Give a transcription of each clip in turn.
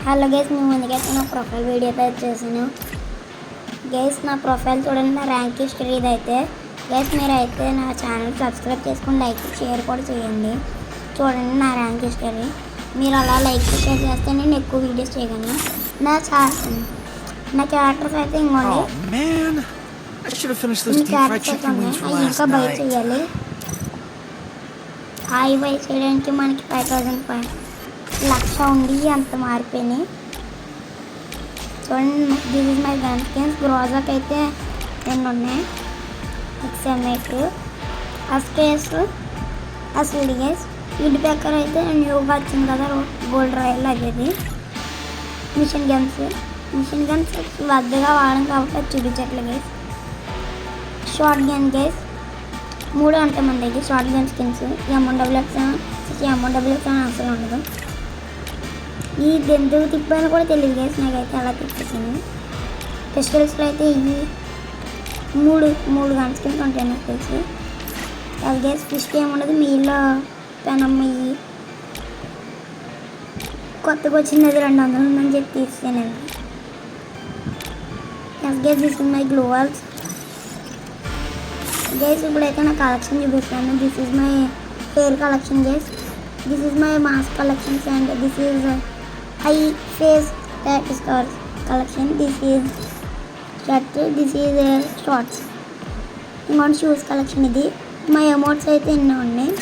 Hello guys, మేము ముందుకైతే నా ప్రొఫైల్ వీడియో అయితే చేసాను. గైస్ నా ప్రొఫైల్ చూడండి, నా ర్యాంక్ హిస్టరీ ఇదైతే. గైస్ మీరు అయితే నా ఛానల్ సబ్స్క్రైబ్ చేసుకుని లైక్ షేర్ కూడా చేయండి. చూడండి నా ర్యాంక్ హిస్టరీ. మీరు అలా లైక్ షేర్ చేస్తే నేను ఎక్కువ వీడియోస్ చేయగలను. నా క్యారెక్టర్స్ అయితే ఇంకోండి, క్యారెక్టర్స్ ఉన్నాయి. అవి ఇంకా బై చేయాలి. అవి బై చేయడానికి మనకి 5000 లక్ష ఉండి అంత మారిపోయినాయి. చూడండి, this is my gun skins. గ్రోజాకి అయితే 2 ఉన్నాయి. XM8 అస్కేస్ అసలు గైస్. వీడ్ ప్యాకర్ అయితే న్యూగా వచ్చింది కదా, గోల్డ్ రాయల్ అదేది. మిషన్ గన్స్ వద్దగా వాడడం కాబట్టి అది చూపించట్లేదు గైస్. షార్ట్ గన్ గైస్ 3 ఉంటాయి మన దగ్గర. షార్ట్ గన్ స్కిన్స్ M1XX అసలు ఉండదు. ఈ ఎందుకు తిప్పాను కూడా తెలియదు గైస్, నాకైతే అలా తిప్పేసాను. ఫెస్టివల్స్లో అయితే ఇవి మూడు గన్ స్కిన్స్ ఉంటాయి నాకు తెలిసి. అది గైస్ ఫిస్ట్ ఏముండదు. మీలో పెనమ్మ ఇవి కొత్తగా వచ్చినది 200 ఉందని చెప్పి తీసానండి. Guys this is my gloves guys. ఇప్పుడైతే నా కలెక్షన్ చూపిస్తాను. This is my hair collection guys. This is my mask collections and this is I face tattoo scars collection. This is shirt, this is shorts. ఇంకోటి shoes collection. ఇది my amounts అయితే ఎన్నో ఉన్నాయి.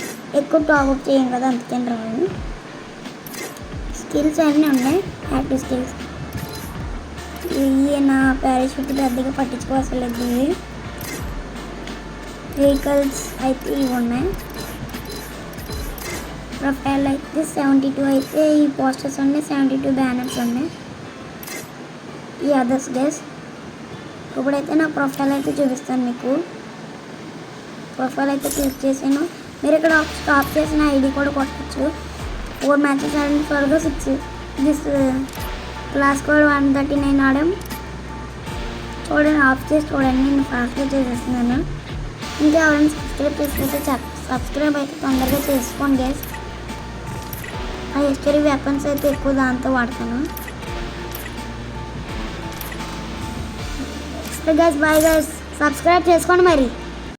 ఎక్కువ top-up చేయం కదా, అందుకని రావు. స్కిల్స్ అన్నీ ఉన్నాయి, యాక్టివ్ స్కిల్స్. ఇవి నా పారాషూట్ పెద్దగా పట్టించుకోవసలేదు. ఇవి వెహికల్స్ అయితే ఇవి ఉన్నాయి. ప్రొఫైల్ అయితే 72 అయితే ఈ పోస్టర్స్ ఉన్నాయి, 72 బ్యానర్స్ ఉన్నాయి. ఈ అదర్స్ గైస్. ఇప్పుడైతే నా ప్రొఫైల్ అయితే చూపిస్తాను మీకు. ప్రొఫైల్ అయితే క్లిక్ చేసాను. మీరు ఇక్కడ స్టాప్ చేసిన ఐడి కూడా కొట్టచ్చు. 4 మ్యాచెస్ ఆడిన త్వరగా 6 దిస్ క్లాస్ కోడ్ 139 ఆడాం. చూడండి, ఆఫ్ చేసి చూడండి, నేను ఫాస్ట్గా చేసేస్తున్నాను. ఇంకా ఎవరైనా సబ్స్క్రైబ్ చేసుకుంటే సబ్స్క్రైబ్ అయితే తొందరగా చేసుకోండి గైస్. ఆ హిస్టరీ వెపన్స్ అయితే ఎక్కువ దాంతో వాడతాను. గైస్ బాయ్ గైస్, సబ్స్క్రైబ్ చేసుకోండి మరి.